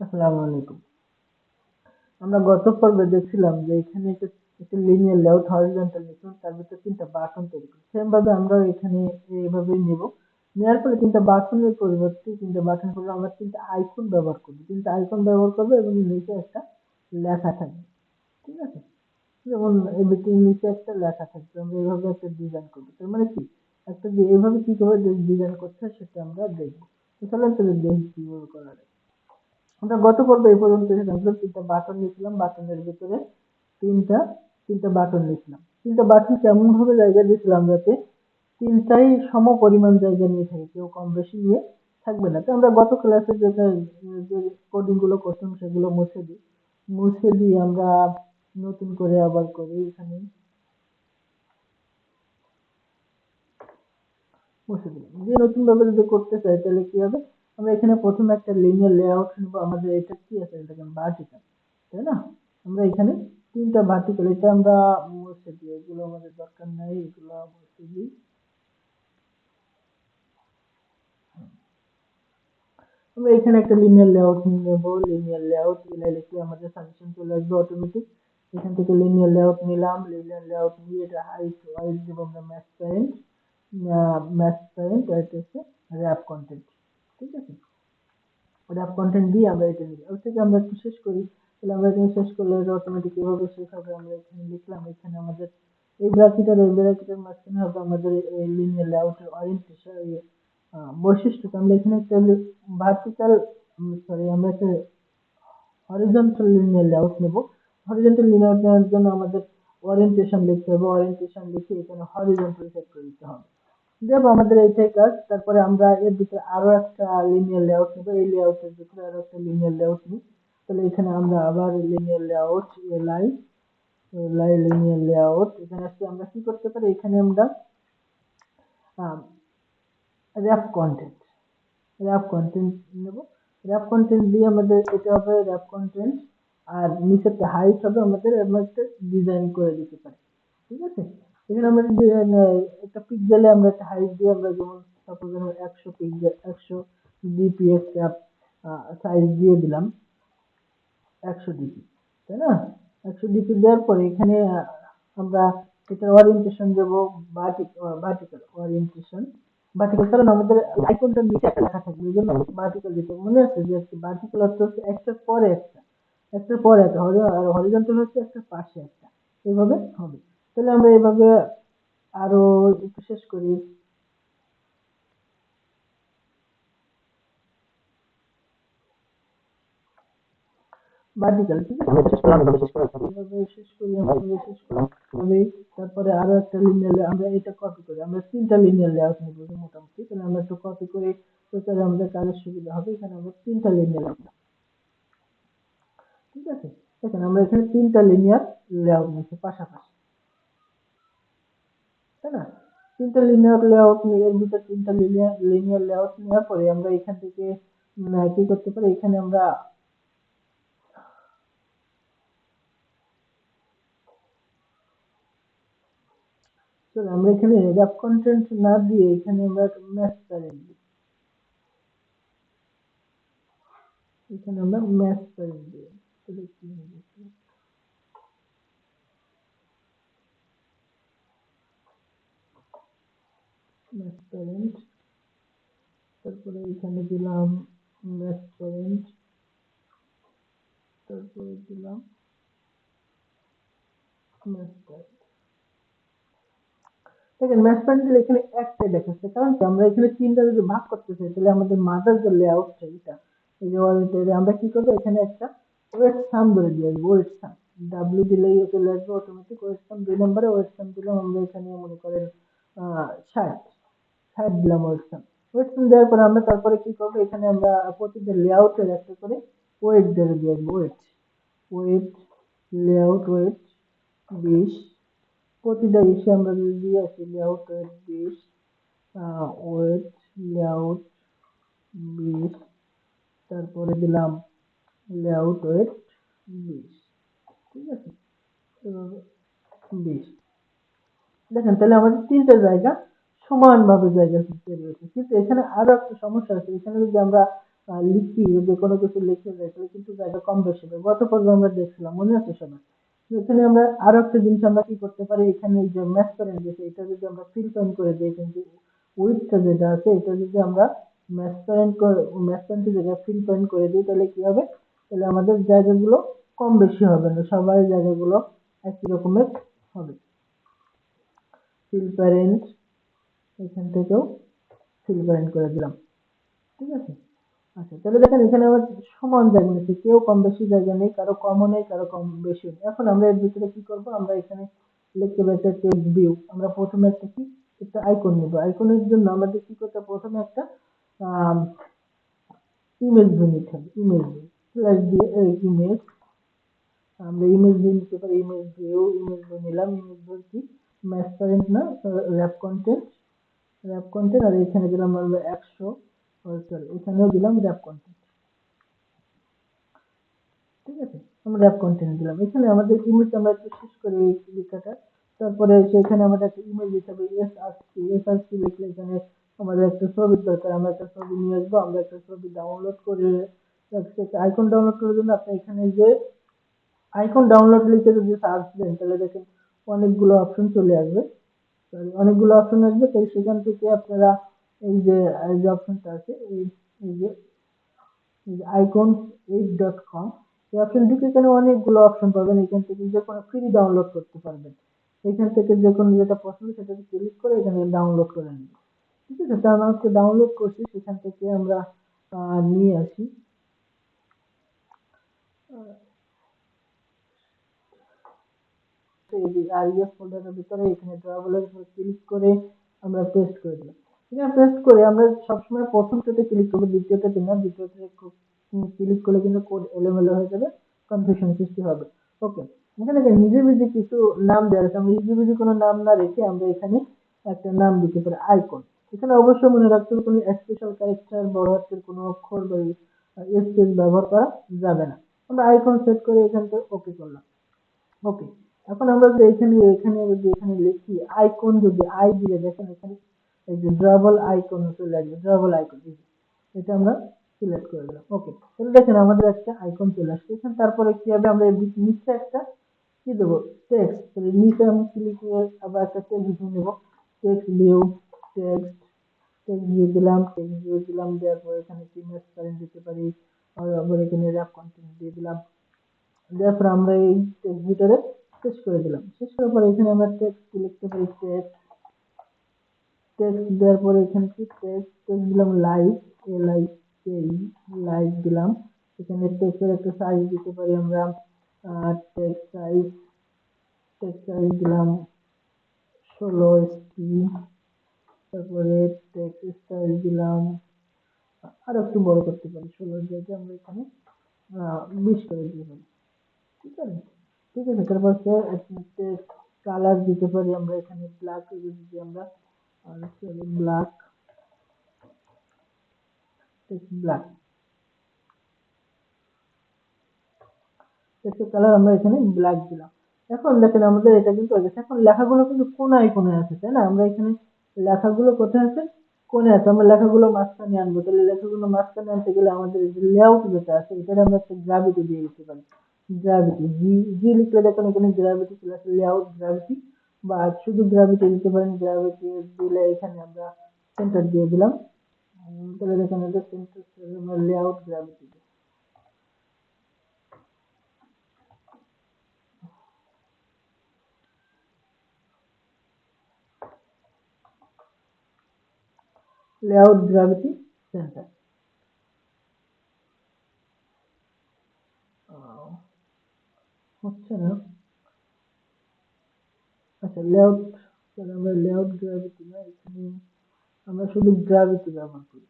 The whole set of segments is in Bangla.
আসসালামু আলাইকুম। আমরা গত পর্বে দেখছিলাম যে এখানে একটা লিনিয়ার লেআউট হরিজন্টাল নিয়েছিলাম, তার ভিতরে ৩ টা বাটন তৈরি করি। সেম ভাবে আমরাও এখানে এইভাবেই নিব। নেওয়ার পরে ৩ টা বাটনের পরিবর্তে ৩ টা বাটন করলে আমরা ৩ টা আইকন ব্যবহার করব। ৩ টা আইকন ব্যবহার করব এবং নিচে একটা লেখা থাকবে। ঠিক আছে? যেমন এবিটি নিচে একটা লেখা থাকবে। আমরা এভাবে একটা ডিজাইন করব। তার মানে কি? একটা যে এভাবে কি করে ডিজাইন করতে হয় সেটা আমরা দেখব। তো চলেন তাহলে দেখি কিভাবে করা যায়। আমরা গত পর্বে এই পর্যন্ত এসেছিলাম, 3টা বাটন নিয়েছিলাম, বাটনের ভিতরে তিনটা তিনটা বাটন নিয়েছিলাম। 3টা বাটন কেমন ভাবে জায়গা দিয়েছিলাম যাতে তিনটাই সম পরিমাণ জায়গা নিয়ে থাকে, কেউ কম বেশি নিয়ে থাকবে না। তো আমরা গত ক্লাসে যে কোডিং গুলো করতাম সেগুলো মুছে দিয়ে আমরা নতুন করে আবার করি। এখানে মুছে দিলাম দিয়ে নতুন ভাবে যদি করতে চাই তাহলে কি হবে, আমরা এখানে প্রথমে একটা লিনিয়ার লেআউট নেব। আমাদের এটা কি আছে, এটাকে ভার্টিক্যাল, তাই না? আমরা এখানে 3টা ভার্টিক্যাল, এটা আমরা মুছে দিই, এগুলো আমাদের দরকার নাই, এগুলো মুছে দিই। আমরা এখানে একটা লিনিয়ার লেআউট নেব। লিনিয়ার লেআউট লিখলে আমাদের সাজেশন চলে আসবে অটোমেটিক। এখান থেকে লিনিয়ার লেআউট নিলাম। লিনিয়ার লেআউট নিয়ে এটা হাইট ওয়াইজ দেব আমরা ম্যাথ প্যারেন্ট। ম্যাথ প্যারেন্ট আর এটা হচ্ছে র‍্যাপ কন্টেন্ট। ঠিক আছে? র‍্যাপ কন্টেন্ট দিয়ে আমরা এটা নিই। ওর থেকে আমরা একটু শেষ করি। তাহলে আমরা এখানে শেষ করলে এটা অটোমেটিক এভাবে শেষ হবে। আমরা এখানে লিখলাম, এখানে আমাদের এই ব্র্যাকেট আর এই ব্র্যাকেটের মাঝখানে হবে আমাদের এই লিনিয়ার লেআউটের ওরিয়েন্টেশন বৈশিষ্ট্য। আমরা এখানে একটা ভার্টিক্যাল, সরি, আমরা একটা হরিজন্টাল লিনিয়ার লেআউট নেব। হরিজন্টাল লিনিয়ার নেওয়ার জন্য আমাদের ওরিয়েন্টেশন লিখতে হবে। ওরিয়েন্টেশন লিখে এখানে হরিজন্টাল সেট করে দিতে হবে। দেব আমাদের এইটাই কাজ। তারপরে আমরা এর ভিতরে আরো একটা লিনিয়ার লেআউট নেব। এই লেআউটের ভিতরে আরো একটা লিনিয়ার লেআউট নিই। তাহলে এখানে আমরা আবার লিনিয়ার লেআউট এলাই এলাই লিনিয়ার লেআউট, এখানে আসলে আমরা কি করতে পারি, এখানে আমরা র‍্যাপ কন্টেন্ট র‍্যাপ কন্টেন্ট নেব। র‍্যাপ কন্টেন্ট দিয়ে আমাদের এটা হবে র‍্যাপ কন্টেন্ট, আর নিচেতে হাইট হবে আমাদের, আমরা একটা ডিজাইন করে দিতে পারি। ঠিক আছে? এখানে আমরা যদি একটা পিক্সেলে আমরা একটা হাইট দিয়ে আমরা যেমন সাপোজ আমরা 100 পিক্সেল 100 ডিপি একটা সাইজ দিয়ে দিলাম, 100 ডিপি, তাই না? 100 ডিপি দেওয়ার পরে এখানে আমরা এটার ওরিয়েন্টেশন দেব ভার্টিক্যাল ওরিয়েন্টেশন। ভার্টিক্যাল কারণ আমাদের আইকনটার নিচে একটা লেখা থাকবে, এই জন্য ভার্টিক্যাল দিতে হবে। মনে আছে যে ভার্টিক্যাল অর্থ হচ্ছে একটার পরে একটা, একটার পরে একটা, আর হরিজন্টাল হচ্ছে একটার পাশে একটা, এইভাবে হবে। তাহলে আমরা এইভাবে আরো একটু শেষ করি। ভার্টিক্যাল, ঠিক আছে? এভাবে শেষ করি, আমরা শেষ করি তবেই। তারপরে আরো একটা লিনিয়ার, আমরা এটা কপি করি, আমরা 3টা লিনিয়ার লেআউট নিব মোটামুটি। তাহলে আমরা একটু কপি করে, তো তাহলে আমাদের কাজের সুবিধা হবে। এখানে আমরা 3টা লিনিয়ার লেআউট, ঠিক আছে? দেখেন আমরা এখানে 3টা লিনিয়ার লেআউট নিচ্ছি পাশাপাশি, তাই না? 3টা লিনিয়ার লেআউট নিয়ে এর ভিতর 3টা লিনিয়ার লেআউট নেওয়ার পরে আমরা এখান থেকে কি করতে পারি, এখানে আমরা চলো আমরা এখানে র‍্যাপ কন্টেন্ট না দিয়ে এখানে আমরা ম্যাথ প্যারেন্ট দিই। এখানে আমরা ম্যাথ প্যারেন্ট দিই। তাহলে কি হবে, ম্যাথ প্যারেন্ট, তারপরে এখানে দিলাম ম্যাথ প্যারেন্ট, তারপরে দিলাম ম্যাথ প্যারেন্ট। দেখেন ম্যাথ প্যারেন্ট দিলে এখানে একটাই দেখাচ্ছে, কারণ কি আমরা এখানে 3টা যদি ভাগ করতে চাই তাহলে আমাদের মাদার যে লেআউটটা এটা, এই যে আমরা কি করবো, এখানে একটা ওয়েট সাম ধরে দিয়ে আসবো। ওয়েট সাম ডাব্লিউ দিলেই চলে আসবে অটোমেটিক। ওয়েট সাম 2 নম্বরে ওয়েট সাম দিলাম আমরা এখানে মনে করেন 60, 60 দিলাম ওয়েট সাম। ওয়েট সাম দেওয়ার পরে আমরা তারপরে কি করবো, এখানে আমরা প্রতিটা লেআউটের একটা করে ওয়েট ধরে দিয়ে আসবো। ওয়েট ওয়েট লেআউট ওয়েট 20, প্রতিটা ইসে আমরা যদি দিয়ে আসি লেআউট ওয়েট 20, ওয়েট লেআউট 20, তারপরে দিলাম লেআউট ওয়েট 20, ঠিক আছে? এভাবে 20। দেখেন তাহলে আমাদের 3টা জায়গা সমানভাবে জায়গা তৈরি হয়েছে। কিন্তু এখানে আরো একটা সমস্যা আছে, এখানে যদি আমরা লিখি, যে কোনো কিছু লিখে যাই তাহলে কিন্তু জায়গা কম বেশি হবে। গত পর্বে আমরা দেখছিলাম, মনে আছে সবার? এখানে আমরা আরো একটা জিনিস আমরা কি করতে পারি, এখানে এই যে ম্যাসপারেন্ট দিয়েছে এটা যদি আমরা ফিল টাইম করে দিই, কিন্তু উইথটা যেটা আছে এটা যদি আমরা ম্যাসপারেন্টের জায়গায় ফিল পয়েন্ট করে দিই তাহলে কি হবে, তাহলে আমাদের জায়গাগুলো কম বেশি হবে না, সবাই জায়গাগুলো একই রকমের হবে। ফিল প্যারেন্ট এখান থেকেও ফিল প্যারেন্ট করে দিলাম, ঠিক আছে। আচ্ছা, তাহলে দেখেন এখানে আবার সমান জায়গা নিচ্ছে, কেউ কম বেশি জায়গা নেই, কারো কমও নেই, কারো কম বেশি নেই। এখন আমরা এর ভিতরে কি করব, আমরা এখানে লিখতে পারি একটা টেক্সট ভিউ। আমরা প্রথমে একটা কি, একটা আইকন নেব। আইকনের জন্য আমাদের কি করতে হবে, প্রথমে একটা ইমেজ ভিউ নিতে হবে। ইমেজ ভিউ স্ল্যাশ দিয়ে ইমেজ, আমরা ইমেজ ভিউ নিতে পারি। ইমেজ ভিউ নিলাম। ইমেজ ভিউ কি ম্যাসপারেন্ট না, র্যাপ কন্টেন্ট। র্যাপ কন্টেন্ট আর এখানে দিলাম আমরা 100, সরি এখানেও দিলাম র্যাপ কন্টেন্ট, ঠিক আছে। আমরা র্যাপ কন্টেন্ট দিলাম। এখানে আমাদের ইমেজ আমরা একটু শেষ করে এই লেখাটা, তারপরে সেখানে আমাদের একটা ইমেজ হিসাবে এসআরসি লিখলে এখানে আমাদের একটা ছবির দরকার, আমরা একটা ছবি নিয়ে আসবো। আমরা একটা ছবি ডাউনলোড করে আইকন ডাউনলোড করার জন্য আপনি এখানে যে আইকন ডাউনলোড লিখে যদি সার্চ দেন তাহলে দেখেন অনেকগুলো অপশন চলে আসবে, অনেকগুলো অপশন আসবে। তাই সেখান থেকে আপনারা এই যে অপশনটা আছে, এই যে icons8.com, এই অপশন ঢুকে এখানে অনেকগুলো অপশন পাবেন। এখান থেকে যে কোনো ফ্রি ডাউনলোড করতে পারবেন। এখান থেকে যে কোনো যেটা পছন্দ সেটাকে ক্লিক করে এখানে ডাউনলোড করে নিন, ঠিক আছে। তো আমরা আজকে ডাউনলোড করছি, সেখান থেকে আমরা নিয়ে আসি। REF ফোল্ডারের ভিতরে এখানে ড্রয়াবলের উপর ক্লিক করে আমরা পেস্ট করে দিলাম। এখানে পেস্ট করে আমরা সবসময় প্রথমটাতে ক্লিক করবো, দ্বিতীয়টাতে না। দ্বিতীয়টাতে ক্লিক করলে কিন্তু কোড এলোমেলো হয়ে যাবে, কনফিউশন সৃষ্টি হবে। ওকে, এখানে হিজিবিজি কিছু নাম দেওয়া আছে। আমরা হিজিবিজি কোনো নাম না রেখে আমরা এখানে একটা নাম দিতে পারি আইকন। এখানে অবশ্যই মনে রাখতে হবে কোনো স্পেশাল ক্যারেক্টার, বড় হাতের কোনো অক্ষর বা স্পেস ব্যবহার করা যাবে না। আমরা আইকন সেট করে এখান থেকে ওকে করলাম। ওকে, এখন আমরা যদি এখানে লিখি আইকন, যদি আই দিয়ে দেখেন এখানে এই যে ড্রাবল আইকন চলে আসবে। ড্রাবল আইকন এটা আমরা সিলেক্ট করে দিলাম। ওকে, তাহলে দেখেন আমাদের একটা আইকন চলে আসছে এখানে। তারপরে কি হবে, আমরা নিচে একটা কি দেবো, টেক্সট। তাহলে নিচে আমি ক্লিক করে আবার একটা টেক্সট ভিউ নেবো। Text view, text text view দিলাম। টেক্সট ভিউ দিলাম, দেওয়ার পরে এখানে কি ম্যাসপারেন্ট দিতে পারি, আবার এখানে র্যাপ কন্টেন্ট দিয়ে দিলাম। তারপর আমরা এই টেক্সট ভিতরে শেষ করে দিলাম। শেষ করার পরে এখানে আমরা টেক্সট লিখতে পারি। টেক্সট টেক্সট দেওয়ার পরে এখানে কি টেক্সট দিলাম লাইভ, LIKE লাইভ দিলাম। এখানে টেক্সটের একটা সাইজ দিতে পারি আমরা, টেক্সট সাইজ দিলাম 16 ST। তারপরে টেক্সট স্টাইল দিলাম আর একটু বড় করতে পারি, 16 জায়গায় আমরা এখানে 20 করে দিতে পারি, ঠিক আছে। ঠিক আছে, তারপর কালার দিতে পারি আমরা এখানে ব্ল্যাক যদি আমরা ব্ল্যাক, ব্ল্যাক টেক্সটের কালার আমরা এখানে ব্ল্যাক দিলাম। এখন দেখেন আমাদের এটা কিন্তু হয়ে গেছে। এখন লেখাগুলো কিন্তু কোনায় কোনায় আছে, তাই না? আমরা এখানে লেখাগুলো কোথায় আছে, কোণে আছে। আমরা লেখাগুলো মাঝখানে আনবো, তাহলে লেখাগুলো মাঝখানে আনতে গেলে আমাদের এই যে লেআউট যেটা আছে এটার আমরা একটা গ্রাভিটি দিয়ে দিতে পারি। গ্রাভিটি জি লিখলে দেখেন এখানে গ্রাভিটি চলে আসে, লেআউট গ্রাভিটি, বা শুধু গ্রাভিটি দিতে পারেন। গ্রাভিটি দিলে এখানে আমরা সেন্টার দিয়ে দিলাম। তাহলে দেখেন এটা সেন্টার, আমরা layout gravity layout gravity centre হচ্ছে না। আচ্ছা, লেআউট, তাহলে আমরা লেআউট গ্রাভিটি না, এখানে আমরা শুধু গ্রাভিটি ব্যবহার করি।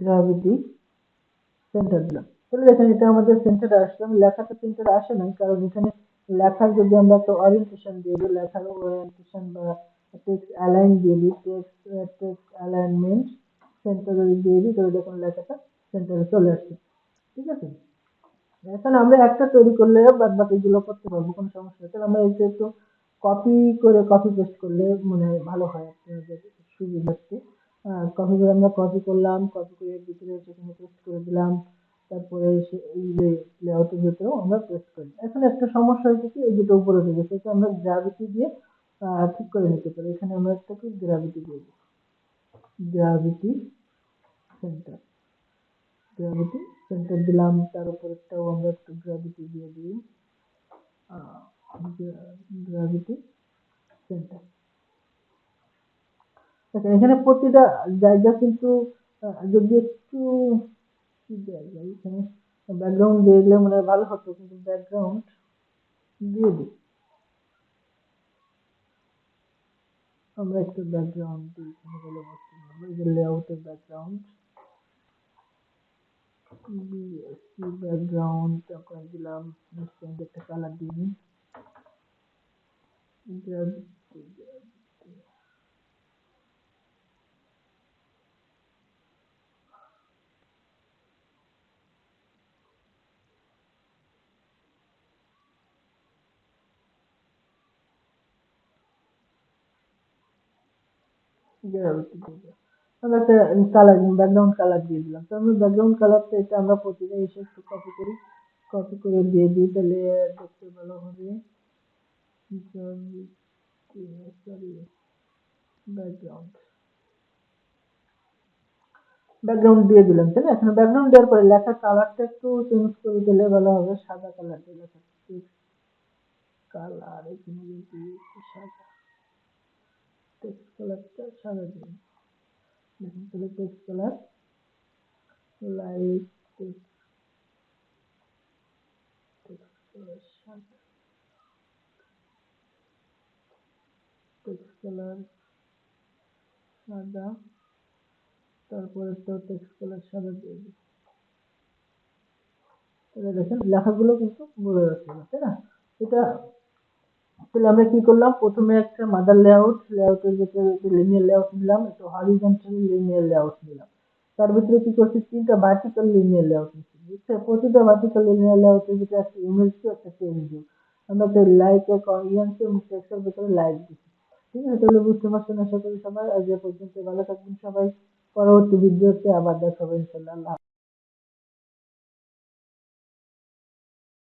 গ্রাভিটি সেন্টার দিলাম। তাহলে দেখেন এটা আমাদের সেন্টারে আসলো। লেখাটা সেন্টারে আসে নাই, কারণ এখানে লেখার যদি আমরা একটা ওরিয়েন্টেশন দিয়ে দিই, লেখার ওরিয়েন্টেশন বা টেক্সট অ্যালাইন দিয়ে দিই, টেক্সট অ্যালাইনমেন্ট সেন্টার যদি দিয়ে দিই তাহলে দেখুন লেখাটা সেন্টারে চলে আসছে, ঠিক আছে। এখন আমরা একটা তৈরি করলে বাদ বাকিগুলো করতে পারবো, কোনো সমস্যা নেই। তাহলে আমরা এটা একটু কপি করে কপি পেস্ট করলে মানে ভালো হয় আপনাদের সুবিধার্থে কপিগুলো আমরা কপি করলাম, কপি করে ভিতরে সেখানে পেস্ট করে দিলাম, তারপরে এই যে লেআউটের ভিতরেও আমরা পেস্ট করি। এখন একটা সমস্যা হয়েছে কি, এই যেটা উপরে উঠে গেছে, এটা আমরা গ্রাভিটি দিয়ে ঠিক করে নিতে পারি। এখানে আমরা একটা কি গ্রাভিটি দিয়ে দিই, গ্রাভিটি সেন্টার, গ্রাভিটি সেন্টার দিলাম, তার উপরেরটাও আমরা একটু গ্রাভিটি দিয়ে দিই, গ্রাভিটি সেন্টার। এখানে প্রতিটা জায়গা কিন্তু যদি একটু কি জায়গা এখানে ব্যাকগ্রাউন্ড দিয়ে দিলে মনে হয় ভালো হতো, কিন্তু ব্যাকগ্রাউন্ড দিয়ে দিই, আমরা একটু ব্যাকগ্রাউন্ড দিই, এখানে গেলে বুঝতে পারবো। এই যে লেআউটের ব্যাকগ্রাউন্ড, বিএসসি ব্যাকগ্রাউন্ড করে দিলাম, নিশ্চয়ই একটা কালার দিয়ে নিই, আমরা একটা কালার ব্যাকগ্রাউন্ড কালার দিয়ে দিলাম। তো আমরা ব্যাকগ্রাউন্ড কালারটা এটা আমরা প্রতিটা এসে একটু কপি করি, কপি করে দিয়ে দিই, তাহলে দেখতে ভালো হবে। সরি, ব্যাকগ্রাউন্ড, ব্যাকগ্রাউন্ড দিয়ে দিলাম, তাই না? এখন ব্যাকগ্রাউন্ড দেওয়ার পরে লেখার কালারটা একটু চেঞ্জ করে দিলে ভালো হবে, সাদা কালার দিয়ে লেখা, কালার এখানে যদি সাদা, টেক্সট কালারটা সাদা দিন, দেখুন তাহলে text colour light, text colour সাদা, টেক্সট কালার সাদা, তারপরে তো টেক্সট কালার সাদা দিয়ে দিই। তাহলে দেখেন লেখাগুলো কিন্তু বোঝা যাচ্ছে না, তাই না? এটা তাহলে আমরা কি করলাম, প্রথমে একটা মাদার লেআউট, লেআউটের ভিতরে লিনিয়ার লেআউট নিলাম, একটা হরিজন্টাল লিনিয়ার লেআউট নিলাম, তার ভিতরে কি করছি, তিনটা ভার্টিক্যাল লিনিয়ার লেআউট নিচ্ছি, বুঝছে? প্রতিটা ভার্টিক্যাল লিনিয়ার লেআউটের ভিতরে একটা ইমেজ দিও, একটা টেক্সট দিও। আমরা একটা লাইক অডিয়েন্স এবং টেক্সটের ভিতরে লাইক দিচ্ছি। ঠিক আছে, তাহলে বুঝতে পারছেন আশা করি সবাই। আজ এ পর্যন্ত, ভালো থাকবেন সবাই, পরবর্তী ভিডিওতে আবার দেখা হবে ইনশাআল্লাহ।